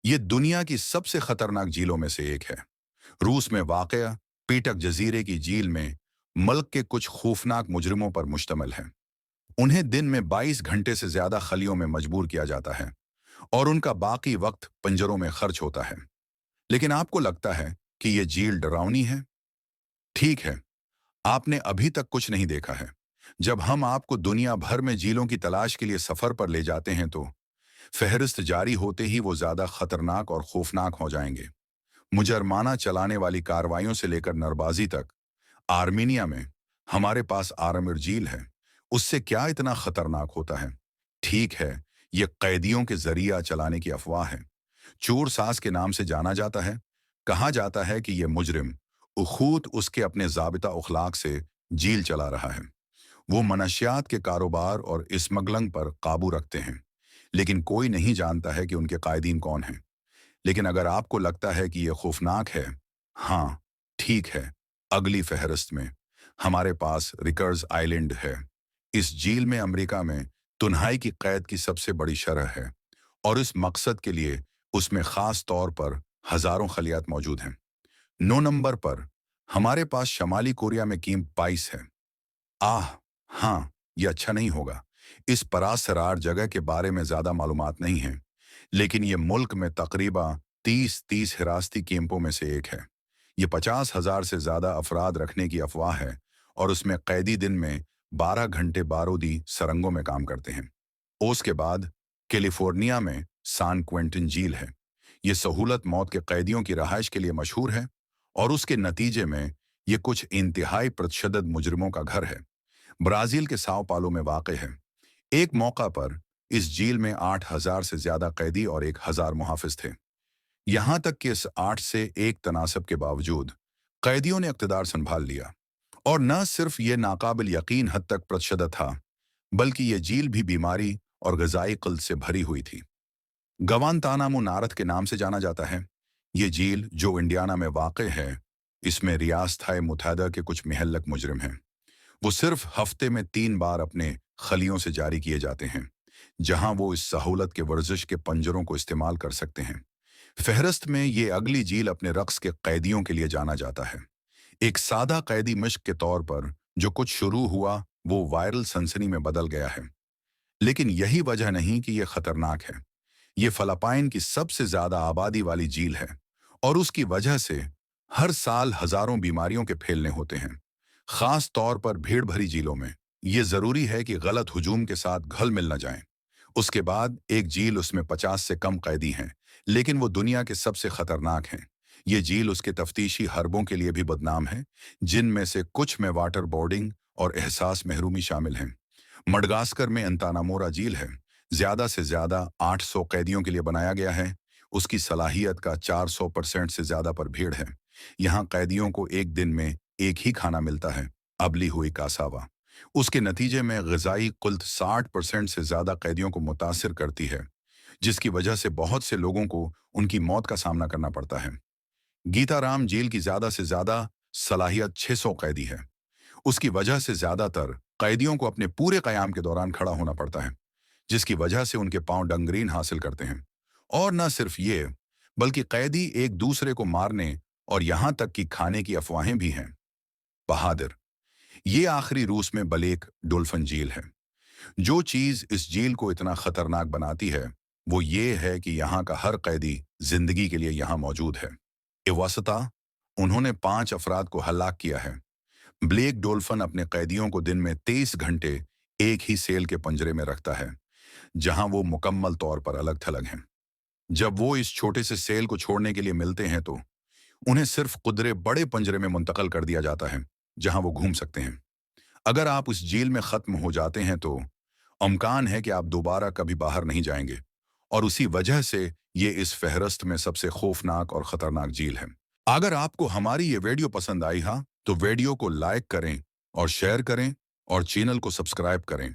ये दुनिया की सबसे खतरनाक झीलों में से एक है। रूस में वाक़या पीटक जजीरे की झील में मुल्क के कुछ खौफनाक मुजरिमों पर मुश्तमिल है। उन्हें दिन में 22 घंटे से ज्यादा खलियों में मजबूर किया जाता है और उनका बाकी वक्त पंजरों में खर्च होता है। लेकिन आपको लगता है कि ये झील डरावनी है? ठीक है, आपने अभी तक कुछ नहीं देखा है। जब हम आपको दुनिया भर में झीलों की तलाश के लिए सफर पर ले जाते हैं तो फहरिस्त जारी होते ही वो ज्यादा खतरनाक और खौफनाक हो जाएंगे। मुजरमाना चलाने वाली कार्रवाइयों से लेकर नरबाजी तक। आर्मीनिया में हमारे पास आरमिर झील है। उससे क्या इतना खतरनाक होता है? ठीक है, ये कैदियों के जरिया चलाने की अफवाह है। चोर सास के नाम से जाना जाता है। कहा जाता है कि ये मुजरिम खुद उसके अपने जाबिता उखलाक से झील चला रहा है। वो मनशियात के कारोबार और स्मगलिंग पर काबू रखते हैं, लेकिन कोई नहीं जानता है कि उनके कायदीन कौन हैं। लेकिन अगर आपको लगता है कि यह खौफनाक है, हाँ, ठीक है, अगली फहरिस्त में हमारे पास रिकर्स आइलैंड है। इस झील में अमेरिका में तुन्हाई की कैद की सबसे बड़ी शरह है और इस मकसद के लिए उसमें खास तौर पर हजारों खलियात मौजूद हैं। 9 नंबर पर हमारे पास शमाली कोरिया में कीम पाइस है। आह, हाँ, ये अच्छा नहीं होगा। इस परासरार जगह के बारे में ज्यादा मालूमात नहीं है, लेकिन ये मुल्क में तकरीबन 30 हिरासती कैंपों में से एक है। ये 50,000 से ज्यादा अफराद रखने की अफवाह है और उसमें कैदी दिन में 12 घंटे बारूदी सरंगों में काम करते हैं। उसके बाद कैलिफोर्निया में सान क्वेंटिन झील है। ये सहूलत मौत के कैदियों की रहाइश के लिए मशहूर है और उसके नतीजे में ये कुछ इंतहाई प्रतिशद्दद मुजरिमों का घर है। ब्राजील के साओ पालो में वाक़ है। एक मौका पर इस झील में 8,000 से ज्यादा कैदी और 1,000 मुहाफिज थे। यहां तक कि इस 8 से 1 तनासब के बावजूद कैदियों ने इक़्तिदार संभाल लिया। और न सिर्फ ये नाकाबिल यकीन हद तक प्रतिशद्दद था, बल्कि ये झील भी बीमारी और ग़िज़ाई क़िल्लत से भरी हुई थी। गवांतानामो नारद के नाम से जाना जाता है। ये झील जो इंडियाना में वाक़ है, इसमें रियासत मुत्तहिदा के कुछ महल्लक मुजरिम हैं। वो सिर्फ हफ्ते में 3 बार अपने खलियों से जारी किए जाते हैं, जहां वो इस सहूलत के वर्जिश के पंजरों को इस्तेमाल कर सकते हैं। फहरिस्त में ये अगली झील अपने रक्स के कैदियों के लिए जाना जाता है। एक सादा कैदी मश्क के तौर पर जो कुछ शुरू हुआ वो वायरल सनसनी में बदल गया है। लेकिन यही वजह नहीं कि यह खतरनाक है। ये फिलिपाइन की सबसे ज्यादा आबादी वाली झील है और उसकी वजह से हर साल हजारों बीमारियों के फैलने होते हैं, खास तौर पर भीड़ भरी झीलों में। ये जरूरी है कि गलत हुजूम के साथ घल मिल न जाएं। उसके बाद एक झील, उसमें 50 से कम कैदी हैं, लेकिन वो दुनिया के सबसे खतरनाक हैं। ये झील उसके तफ्तीशी हरबों के लिए भी बदनाम है, जिनमें से कुछ में वाटर बोर्डिंग और एहसास महरूमी शामिल हैं। मडगास्कर में अंतानामोरा झील है। ज्यादा से ज्यादा 800 कैदियों के लिए बनाया गया है। उसकी सलाहियत का 400% से ज्यादा पर भीड़ है। यहाँ कैदियों को एक दिन में एक ही खाना मिलता है, अबली हुई कासावा। उसके नतीजे में ग़िज़ाई क़िल्लत 60% से ज्यादा कैदियों को मुतासिर करती है, जिसकी वजह से बहुत से लोगों को उनकी मौत का सामना करना पड़ता है। गीताराम झील की ज्यादा से ज्यादा सलाहियत 600 कैदी है। उसकी वजह से ज्यादातर कैदियों को अपने पूरे क़याम के दौरान खड़ा होना पड़ता है, जिसकी वजह से उनके पांव डंगरीन हासिल करते हैं। और न सिर्फ ये, बल्कि कैदी एक दूसरे को मारने और यहां तक कि खाने की अफवाहें भी हैं। बहादुर, ये आखिरी रूस में बलेक डोल्फिन झील है। जो चीज इस झील को इतना खतरनाक बनाती है वो ये है कि यहाँ का हर कैदी जिंदगी के लिए यहाँ मौजूद है। इवसता, उन्होंने 5 अफराद को हलाक किया है। ब्लेक डोल्फिन अपने कैदियों को दिन में 23 घंटे एक ही सेल के पंजरे में रखता है, जहां वो मुकम्मल तौर पर अलग थलग हैं। जब वो इस छोटे से सेल को छोड़ने के लिए मिलते हैं तो उन्हें सिर्फ कुदरे बड़े पंजरे में मुंतकल कर दिया जाता है, जहां वो घूम सकते हैं। अगर आप उस झील में खत्म हो जाते हैं तो इम्कान है कि आप दोबारा कभी बाहर नहीं जाएंगे, और उसी वजह से ये इस फहरिस्त में सबसे खौफनाक और खतरनाक झील है। अगर आपको हमारी ये वीडियो पसंद आई तो वीडियो को लाइक करें और शेयर करें और चैनल को सब्सक्राइब करें।